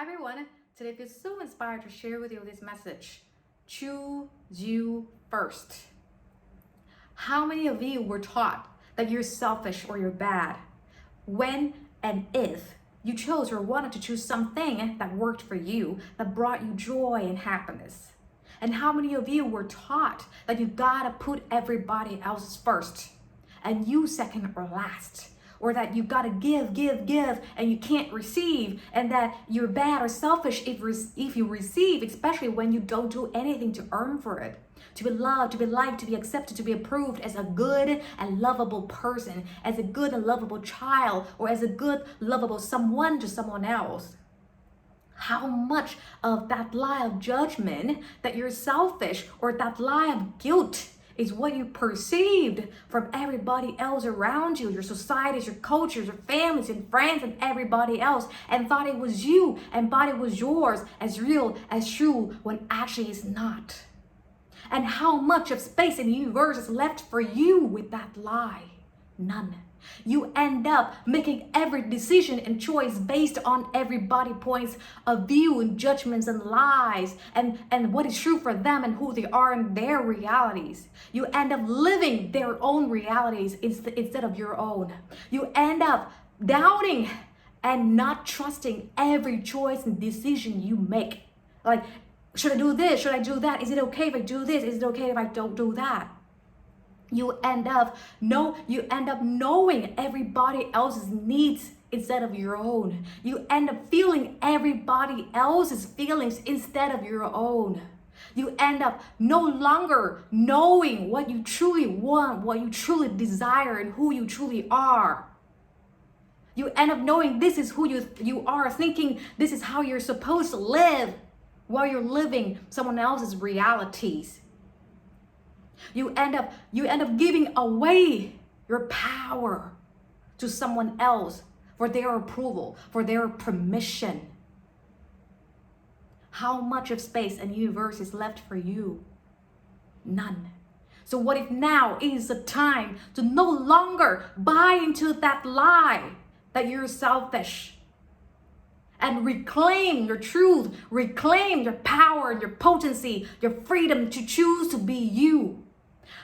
everyone, today I feel so inspired to share with you this message. Choose you first. How many of you were taught that you're selfish or you're bad? When and if you chose or wanted to choose something that worked for you, that brought you joy and happiness? And how many of you were taught that you gotta put everybody else's first and you second or last? Or that you gotta give, and you can't receive, and that you're bad or selfish if you receive, especially when you don't do anything to earn for it. To be loved, to be liked, to be accepted, to be approved as a good and lovable person, as a good and lovable child, or as a good, lovable someone to someone else. How much of that lie of judgment that you're selfish, or that lie of guilt, is what you perceived from everybody else around you, your societies, your cultures, your families and friends and everybody else, and thought it was you and thought it was yours, as real, as true, when actually it's not. And how much of space in the universe is left for you with that lie? None. You end up making every decision and choice based on everybody's points of view and judgments and lies and what is true for them and who they are in their realities. You end up living their own realities instead of your own. You end up doubting and not trusting every choice and decision you make. Like, should I do this? Should I do that? Is it okay if I do this? Is it okay if I don't do that? You end up knowing everybody else's needs instead of your own. You end up feeling everybody else's feelings instead of your own. You end up no longer knowing what you truly want, what you truly desire, and who you truly are. You end up knowing this is who you are, thinking this is how you're supposed to live while you're living someone else's realities. You end up giving away your power to someone else for their approval, for their permission. How much of space and universe is left for you? None. So what if now is the time to no longer buy into that lie that you're selfish, and reclaim your truth, reclaim your power, your potency, your freedom to choose to be you?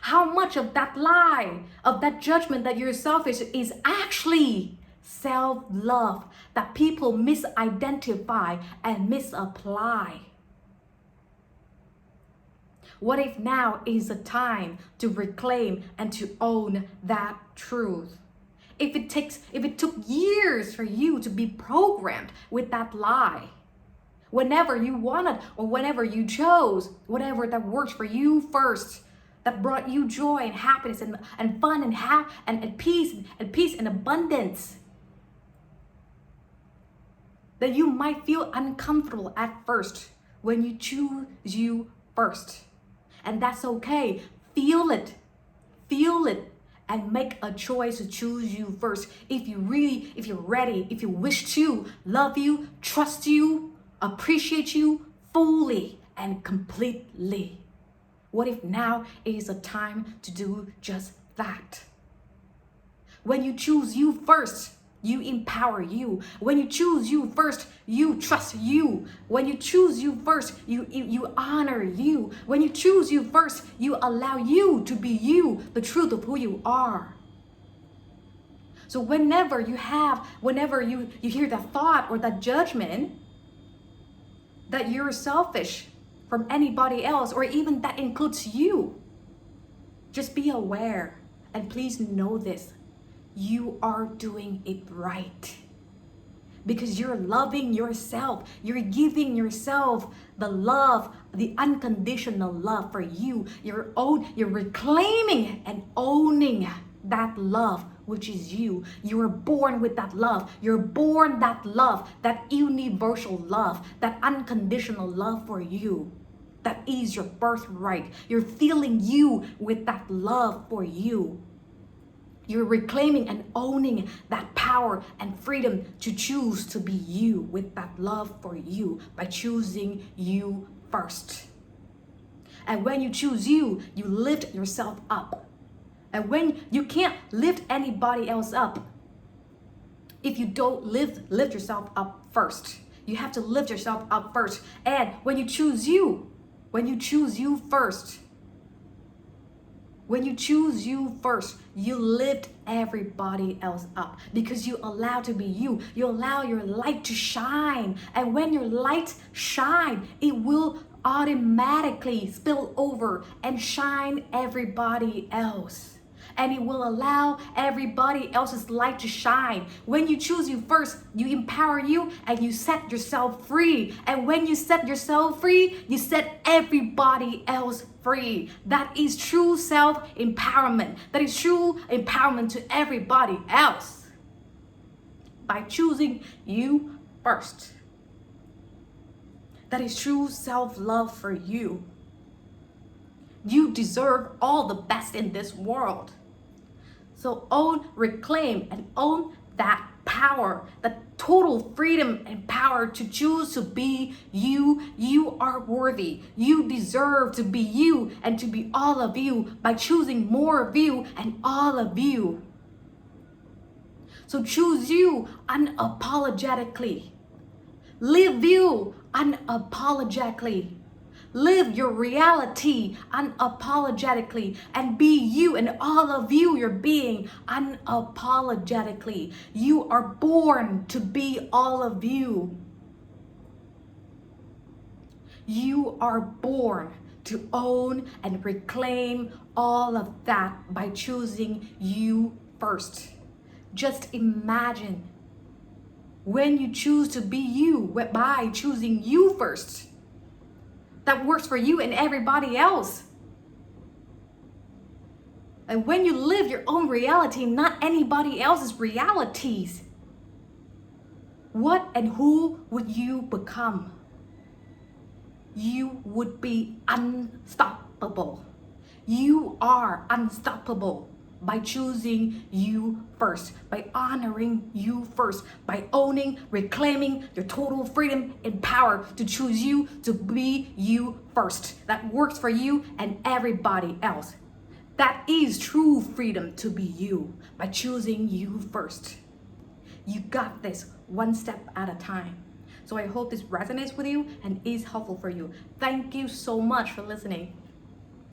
How much of that lie, of that judgment that you're selfish is actually self-love that people misidentify and misapply? What if now is the time to reclaim and to own that truth? If it took years for you to be programmed with that lie, whenever you wanted or whenever you chose, whatever that worked for you first, that brought you joy and happiness and fun and peace and abundance, that you might feel uncomfortable at first when you choose you first. And that's okay. Feel it, and make a choice to choose you first. If you're ready, if you wish to love you, trust you, appreciate you fully and completely. What if now is a time to do just that? When you choose you first, you empower you. When you choose you first, you trust you. When you choose you first, you honor you. When you choose you first, you allow you to be you, the truth of who you are. So whenever you hear that thought or that judgment that you're selfish from anybody else, or even that includes you, just be aware and please know this. You are doing it right. Because you're loving yourself. You're giving yourself the love, the unconditional love for you. You're reclaiming and owning that love, which is you. You were born with that love. You're born that love, that universal love, that unconditional love for you. That is your birthright. You're feeling you with that love for you. You're reclaiming and owning that power and freedom to choose to be you with that love for you by choosing you first. And when you choose you, you lift yourself up. And when you can't lift anybody else up, if you don't lift yourself up first, You have to lift yourself up first. And when you choose you first, you lift everybody else up because you allow to be you. You allow your light to shine. And when your light shine, it will automatically spill over and shine everybody else. And it will allow everybody else's light to shine. When you choose you first, you empower you and you set yourself free. And when you set yourself free, you set everybody else free. That is true self-empowerment. That is true empowerment to everybody else. By choosing you first. That is true self-love for you. You deserve all the best in this world. So own, reclaim, and own that power, that total freedom and power to choose to be you. You are worthy. You deserve to be you and to be all of you by choosing more of you and all of you. So choose you unapologetically. Live you unapologetically. Live your reality unapologetically and be you and all of you, your being unapologetically. You are born to be all of you. You are born to own and reclaim all of that by choosing you first. Just imagine when you choose to be you by choosing you first. That works for you and everybody else. And when you live your own reality, not anybody else's realities, what and who would you become? You would be unstoppable. You are unstoppable by choosing you first, by honoring you first, by owning, reclaiming your total freedom and power to choose you, to be you first. That works for you and everybody else. That is true freedom to be you, by choosing you first. You got this one step at a time. So I hope this resonates with you and is helpful for you. Thank you so much for listening.